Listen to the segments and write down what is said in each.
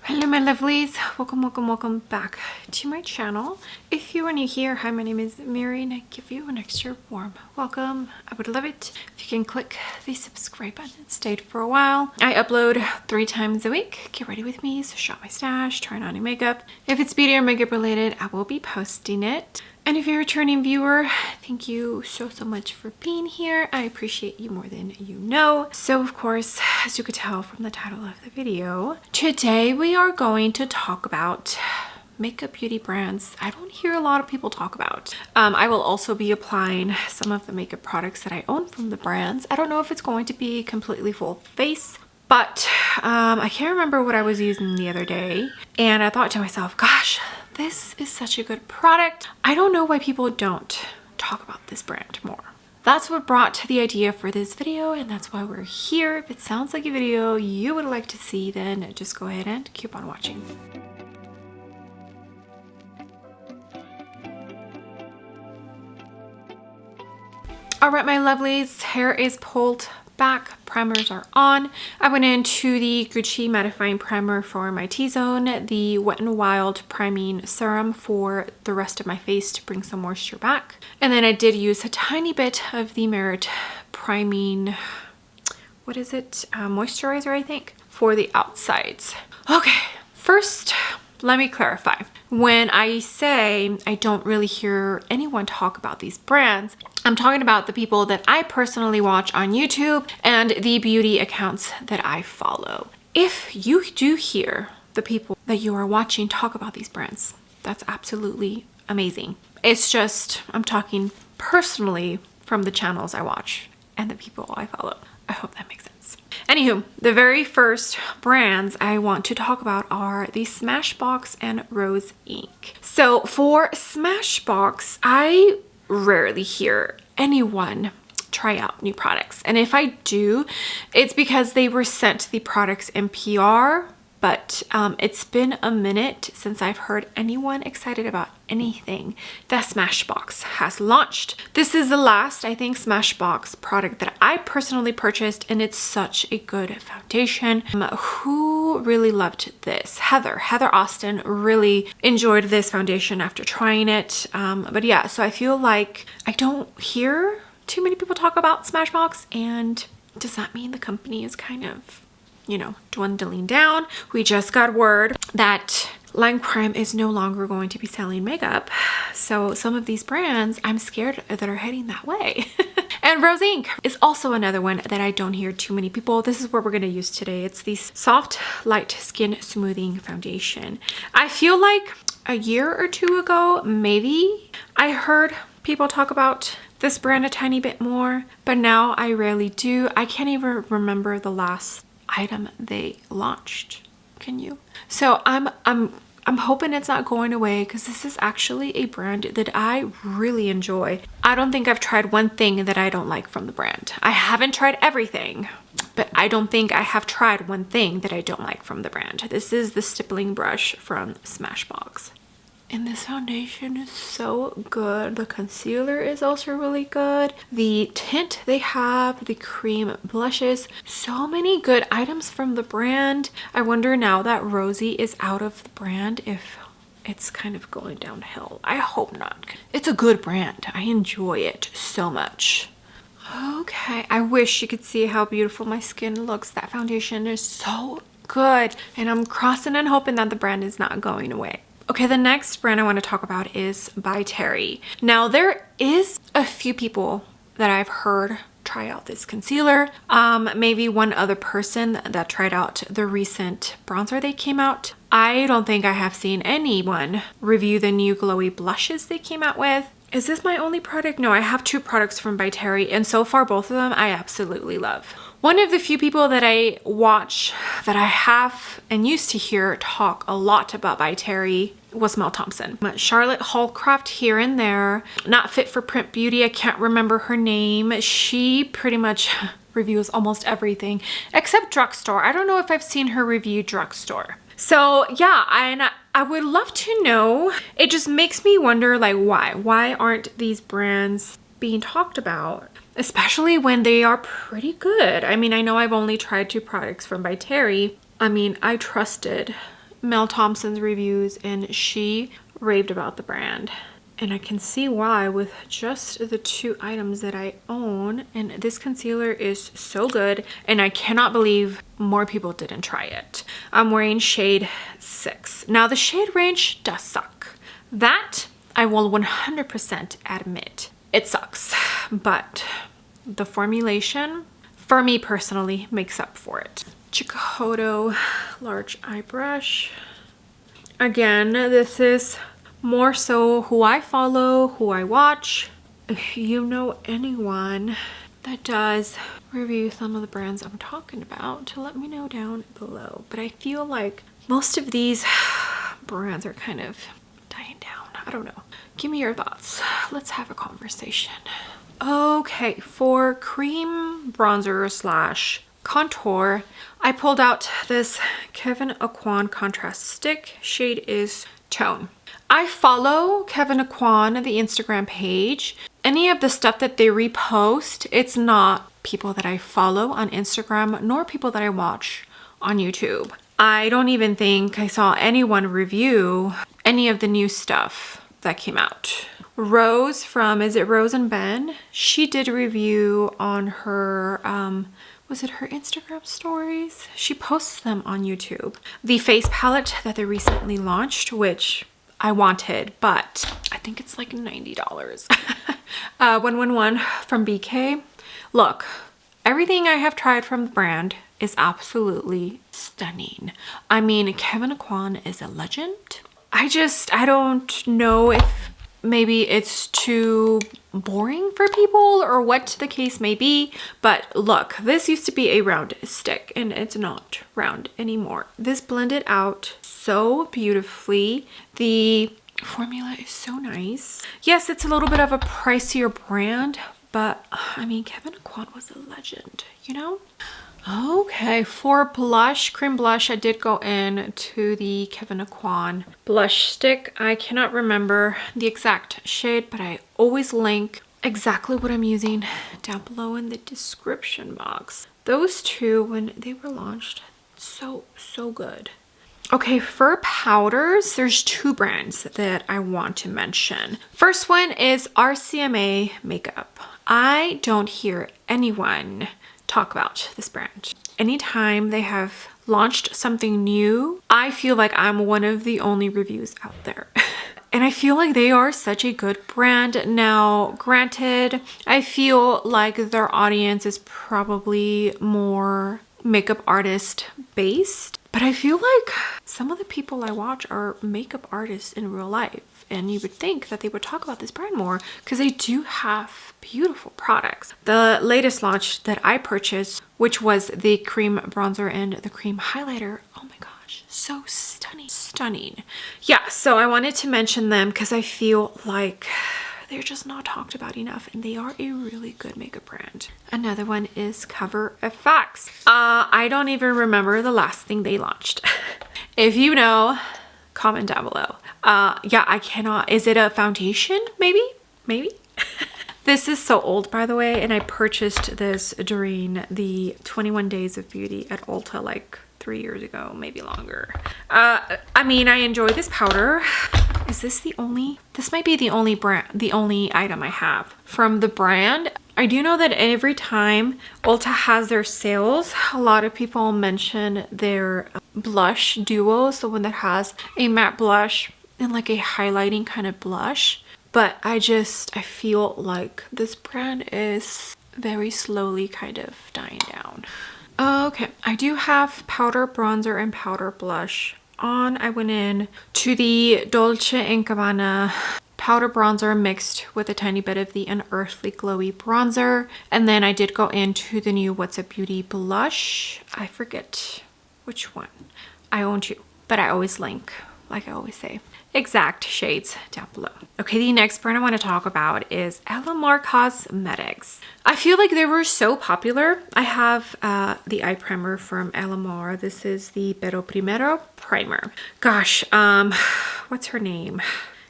Hello my lovelies, welcome back to my channel. If you are new here, hi, my name is Mary and I give you an extra warm welcome. I would love it if you can click the subscribe button and stay for a while. I upload 3 times a week. Get ready with me, so shop my stash, try on new makeup. If it's beauty or makeup related, I will be posting it. And if you're a returning viewer, thank you so much for being here. I appreciate you more than you know. So of course, as you could tell from the title of the video, today we are going to talk about makeup beauty brands I don't hear a lot of people talk about. I will also be applying some of the makeup products that I own from the brands. I don't know if it's going to be completely full face, but I can't remember what I was using the other day. And I thought to myself, gosh, this is such a good product. I don't know why people don't talk about this brand more. That's what brought the idea for this video, and that's why we're here. If it sounds like a video you would like to see, then just go ahead and keep on watching. All right, my lovelies, hair is pulled back, primers are on. I went into the Gucci mattifying primer for my T-zone, the Wet n Wild priming serum for the rest of my face to bring some moisture back, and then I did use a tiny bit of the Merit priming, what is it, moisturizer, I think, for the outsides. Okay, first let me clarify. When I say I don't really hear anyone talk about these brands, I'm talking about the people that I personally watch on YouTube and the beauty accounts that I follow. If you do hear the people that you are watching talk about these brands, that's absolutely amazing. It's just, I'm talking personally from the channels I watch and the people I follow. I hope that makes sense. Anywho, the very first brands I want to talk about are the Smashbox and Rose Inc. So for Smashbox, I rarely hear anyone try out new products. And if I do, it's because they were sent the products in PR, but it's been a minute since I've heard anyone excited about anything that Smashbox has launched. This is the last, I think, Smashbox product that I personally purchased, and it's such a good foundation. Who really loved this? Heather Austin really enjoyed this foundation after trying it. But yeah, so I feel like I don't hear too many people talk about Smashbox, and does that mean the company is kind of, you know, dwindling down? We just got word that Line Crime is no longer going to be selling makeup. So some of these brands, I'm scared that are heading that way. And Rose Inc. is also another one that I don't hear too many people. This is what we're going to use today. It's the Soft Light Skin Smoothing Foundation. I feel like a year or two ago, maybe, I heard people talk about this brand a tiny bit more, but now I rarely do. I can't even remember the last item they launched. Can you? So I'm hoping it's not going away, because this is actually a brand that I really enjoy. I don't think I've tried one thing that I don't like from the brand. I haven't tried everything, but I don't think I have tried one thing that I don't like from the brand. This is the stippling brush from Smashbox. And this foundation is so good. The concealer is also really good. The tint they have, the cream blushes, so many good items from the brand. I wonder now that Rosie is out of the brand if it's kind of going downhill. I hope not. It's a good brand. I enjoy it so much. Okay, I wish you could see how beautiful my skin looks. That foundation is so good. And I'm crossing and hoping that the brand is not going away. Okay, the next brand I want to talk about is by Terry. Now, there is a few people that I've heard try out this concealer. Maybe one other person that tried out the recent bronzer they came out. I don't think I have seen anyone review the new glowy blushes they came out with. Is this my only product? No, I have 2 products from by Terry, and so far both of them I absolutely love. One of the few people that I watch that I have and used to hear talk a lot about by Terry was Mel Thompson. Charlotte Hallcraft here and there. Not Fit for Print Beauty, I can't remember her name. She pretty much reviews almost everything except drugstore. I don't know if I've seen her review drugstore. So yeah, and I would love to know. It just makes me wonder, like, why aren't these brands being talked about? Especially when they are pretty good. I mean, I know I've only tried 2 products from by Terry. I mean, I trusted Mel Thompson's reviews and she raved about the brand. And I can see why with just the 2 items that I own. And this concealer is so good. And I cannot believe more people didn't try it. I'm wearing shade 6. Now the shade range does suck. That I will 100% admit. It sucks. But the formulation, for me personally, makes up for it. Chikuhodo large eye brush. Again, this is more so who I follow, who I watch. If you know anyone that does review some of the brands I'm talking about, let me know down below. But I feel like most of these brands are kind of dying down. I don't know. Give me your thoughts. Let's have a conversation. Okay, for cream bronzer slash contour, I pulled out this Kevyn Aucoin contrast stick. Shade is Tone. I follow Kevyn Aucoin, the Instagram page. Any of the stuff that they repost, it's not people that I follow on Instagram, nor people that I watch on YouTube. I don't even think I saw anyone review any of the new stuff that came out. Rose from, is it Rose and Ben? She did a review on her, was it her Instagram stories? She posts them on YouTube. The face palette that they recently launched, which I wanted, but I think it's like $90. 111 from BK. Look, everything I have tried from the brand is absolutely stunning. I mean, Kevyn Aucoin is a legend. I don't know if maybe it's too boring for people or what the case may be, but look, this used to be a round stick and it's not round anymore. This blended out so beautifully. The formula is so nice. Yes, it's a little bit of a pricier brand, but I mean, Kevyn Aucoin was a legend, you know? Okay, for blush, cream blush, I did go in to the Kevyn Aucoin blush stick. I cannot remember the exact shade, but I always link exactly what I'm using down below in the description box. Those two, when they were launched, so good. Okay, for powders, there's 2 brands that I want to mention. First one is RCMA Makeup. I don't hear anyone talk about this brand. Anytime they have launched something new, I feel like I'm one of the only reviews out there. And I feel like they are such a good brand. Now, granted, I feel like their audience is probably more makeup artist based, but I feel like some of the people I watch are makeup artists in real life. And you would think that they would talk about this brand more because they do have beautiful products. The latest launch that I purchased, which was the cream bronzer and the cream highlighter, oh my gosh, so stunning. Yeah, so I wanted to mention them because I feel like they're just not talked about enough and they are a really good makeup brand. Another one is Cover FX. I don't even remember the last thing they launched. If you know, comment down below. Yeah, I cannot. Is it a foundation? Maybe. This is so old, by the way, and I purchased this during the 21 Days of Beauty at Ulta like 3 years ago, maybe longer. I mean, I enjoy this powder. Is this the only? This might be the only brand, the only item I have from the brand. I do know that every time Ulta has their sales, a lot of people mention their blush duos, the one that has a matte blush and like a highlighting kind of blush. But I feel like this brand is very slowly kind of dying down. Okay, I do have powder bronzer and powder blush on. I went in to the Dolce & Gabbana powder bronzer mixed with a tiny bit of the Unearthly Glowy bronzer. And then I did go into the new What's Up Beauty blush. I forget which one. I own 2, but I always link, like I always say, exact shades down below. Okay, the next brand I want to talk about is Alamar Cosmetics. I feel like they were so popular. I have the eye primer from Alamar. This is the Pero Primero primer. Gosh, what's her name?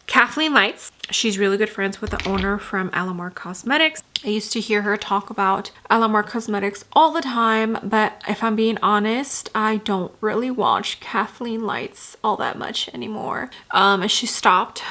Kathleen Lights. She's really good friends with the owner from Alamar Cosmetics. I used to hear her talk about Alamar Cosmetics all the time, but if I'm being honest, I don't really watch Kathleen Lights all that much anymore. She stopped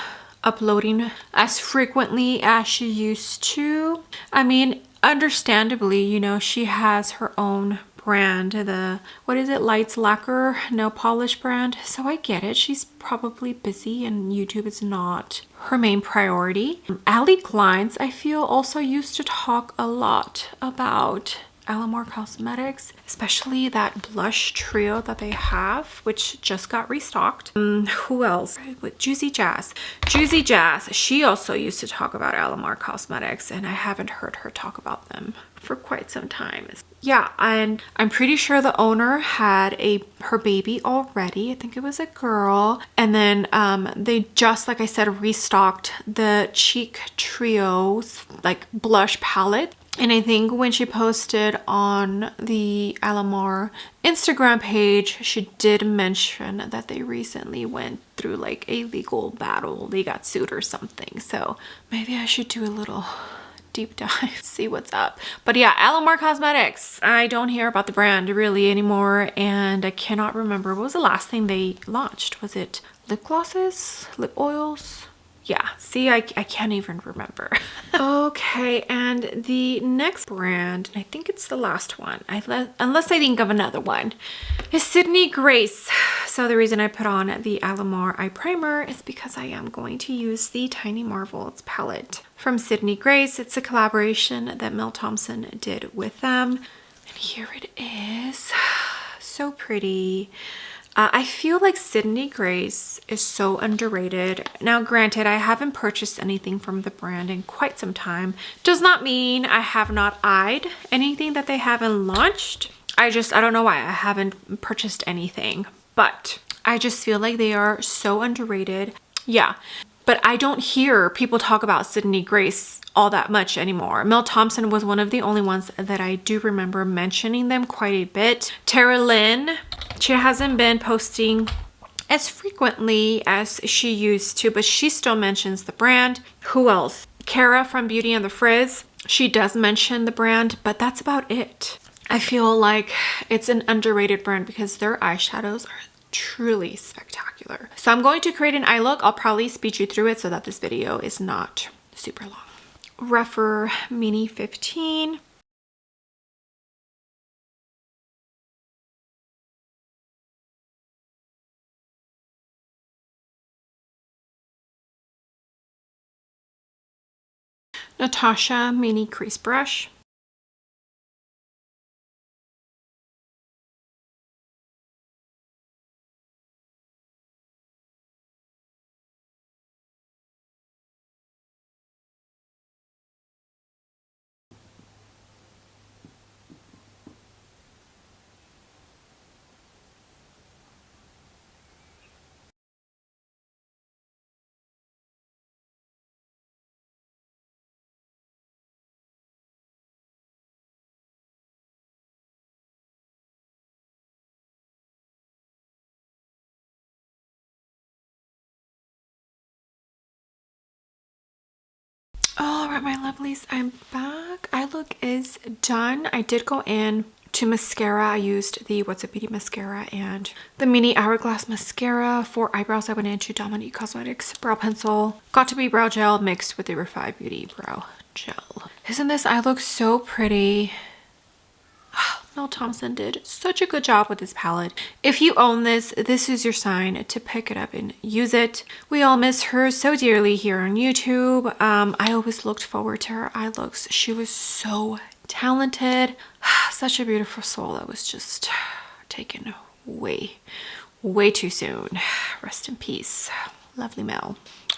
uploading as frequently as she used to. I mean, understandably, you know, she has her own brand, the what is it, Lights Lacquer nail polish brand, so I get it. She's probably busy and YouTube is not her main priority. Allie Glines, I feel, also used to talk a lot about Alamar Cosmetics, especially that blush trio that they have, which just got restocked. Who else? With Juicy Jazz. Juicy Jazz, she also used to talk about Alamar Cosmetics, and I haven't heard her talk about them for quite some time. Yeah, and I'm pretty sure the owner had her baby already. I think it was a girl. And then they just, like I said, restocked the Cheek Trios like blush palette. And I think when she posted on the Alamar Instagram page, she did mention that they recently went through like a legal battle. They got sued or something. So maybe I should do a little deep dive, see what's up. But yeah, Alamar Cosmetics. I don't hear about the brand really anymore. And I cannot remember. What was the last thing they launched? Was it lip glosses? Lip oils? Yeah, see, I can't even remember. Okay, and the next brand, and I think it's the last one, unless I think of another one, is Sydney Grace. So the reason I put on the Alamar eye primer is because I am going to use the Tiny Marvels palette from Sydney Grace. It's a collaboration that Mel Thompson did with them. And here it is. So pretty. I feel like Sydney Grace is so underrated. Now, granted, I haven't purchased anything from the brand in quite some time. Does not mean I have not eyed anything that they haven't launched. I don't know why I haven't purchased anything, but I just feel like they are so underrated. Yeah, but I don't hear people talk about Sydney Grace all that much anymore. Mel Thompson was one of the only ones that I do remember mentioning them quite a bit. Tara Lynn, she hasn't been posting as frequently as she used to, but she still mentions the brand. Who else? Kara from Beauty and the Frizz. She does mention the brand, but that's about it. I feel like it's an underrated brand because their eyeshadows are truly spectacular. So I'm going to create an eye look. I'll probably speed you through it so that this video is not super long. Rougher Mini 15. Natasha Mini Crease Brush. All right, my lovelies, I'm back. Eye look is done. I did go in to mascara. I used the What's Up Beauty mascara and the mini hourglass mascara. For eyebrows, I went into Dominique Cosmetics brow pencil. Got to be brow gel mixed with the Refi Beauty brow gel. Isn't this eye look so pretty? Mel Thompson did such a good job with this palette. If you own this, this is your sign to pick it up and use it. We all miss her so dearly here on YouTube. I always looked forward to her eye looks. She was so talented. Such a beautiful soul that was just taken way too soon. Rest in peace. Lovely Mel.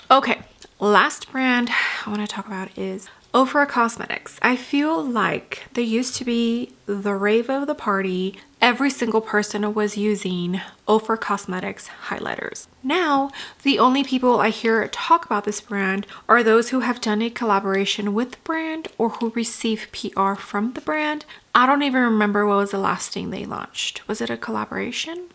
Okay, last brand I want to talk about is Ofra Cosmetics. I feel like they used to be the rave of the party. Every single person was using Ofra Cosmetics highlighters. Now, the only people I hear talk about this brand are those who have done a collaboration with the brand or who receive PR from the brand. I don't even remember what was the last thing they launched. Was it a collaboration?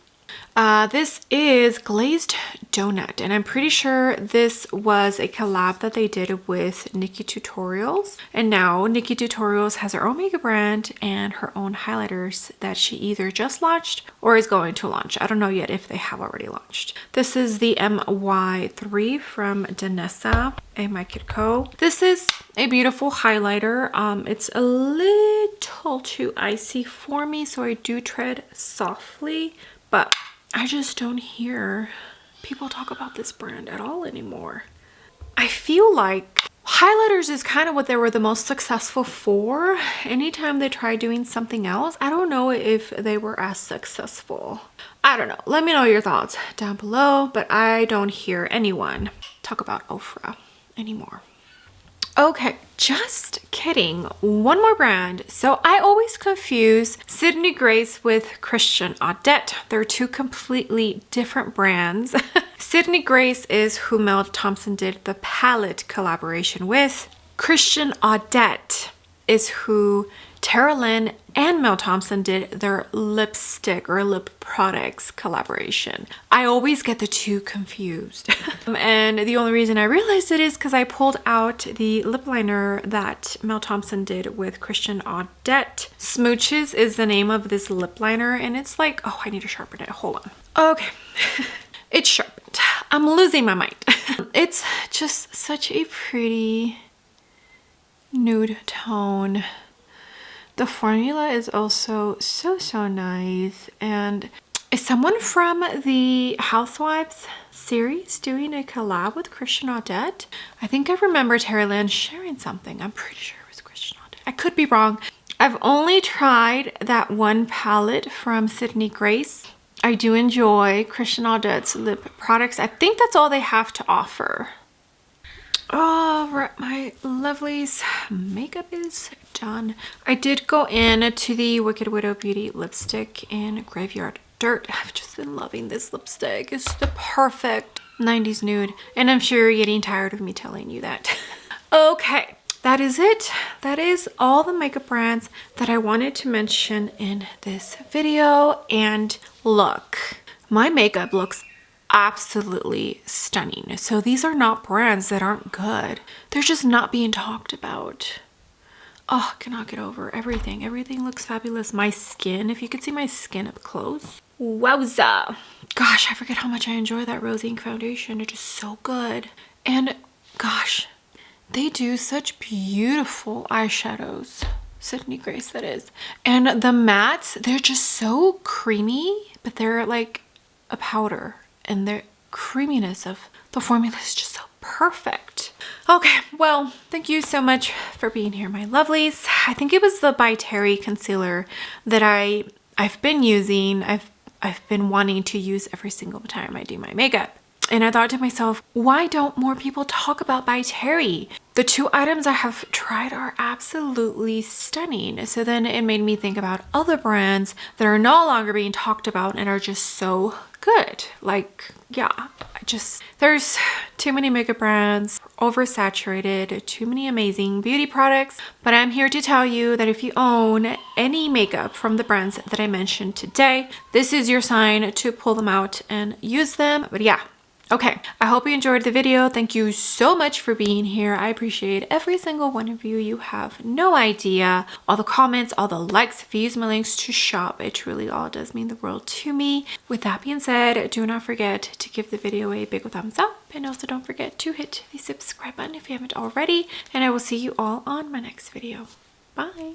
This is Glazed Donut, and I'm pretty sure this was a collab that they did with Nikki Tutorials. And now Nikki Tutorials has her own makeup brand and her own highlighters that she either just launched or is going to launch. I don't know yet if they have already launched. This is the MY3 from Danessa and My Kid Co. This is a beautiful highlighter. It's a little too icy for me, so I do tread softly, but I just don't hear people talk about this brand at all anymore. I feel like highlighters is kind of what they were the most successful for. Anytime they try doing something else, I don't know if they were as successful. I don't know. Let me know your thoughts down below, but I don't hear anyone talk about Ofra anymore. Okay, just kidding. One more brand. So I always confuse Sydney Grace with Christian Audette. They're two completely different brands. Sydney Grace is who Mel Thompson did the palette collaboration with. Christian Audette is who Tara Lynn and Mel Thompson did their lipstick or lip products collaboration. I always get the two confused. And the only reason I realized it is because I pulled out the lip liner that Mel Thompson did with Christian Audette. Smooches is the name of this lip liner, and it's like, oh, I need to sharpen it. Hold on. Okay. It's sharpened. I'm losing my mind. It's just such a pretty nude tone. The formula is also so nice. And is someone from the Housewives series doing a collab with Christian Audette? I think I remember Terry Lynn sharing something. I'm pretty sure it was Christian Audette. I could be wrong. I've only tried that one palette from Sydney Grace. I do enjoy Christian Audette's lip products. I think that's all they have to offer. All right, my lovelies, makeup is done. I did go in to the Wicked Widow Beauty lipstick in Graveyard Dirt. I've just been loving this lipstick. It's the perfect 90s nude, and I'm sure you're getting tired of me telling you that. Okay, that is it. That is all the makeup brands that I wanted to mention in this video. And look, my makeup looks absolutely stunning. So these are not brands that aren't good. They're just not being talked about. Oh, I cannot get over everything. Everything looks fabulous. My skin, if you could see my skin up close. Wowza. Gosh, I forget how much I enjoy that Rose Inc foundation. It's just so good. And gosh, they do such beautiful eyeshadows. Sydney Grace, that is. And the mattes, they're just so creamy, but they're like a powder. And the creaminess of the formula is just so perfect. Okay, well, thank you so much for being here, my lovelies. I think it was the By Terry concealer that I've been using. I've been wanting to use every single time I do my makeup. And I thought to myself, why don't more people talk about By Terry? The two items I have tried are absolutely stunning. So then it made me think about other brands that are no longer being talked about and are just so good. Like, yeah, there's too many makeup brands, oversaturated, too many amazing beauty products. But I'm here to tell you that if you own any makeup from the brands that I mentioned today, this is your sign to pull them out and use them. But yeah. Okay, I hope you enjoyed the video. Thank you so much for being here. I appreciate every single one of you. You have no idea. All the comments, all the likes, if you use my links to shop, it truly all does mean the world to me. With that being said, do not forget to give the video a big thumbs up, and also don't forget to hit the subscribe button if you haven't already, and I will see you all on my next video. Bye.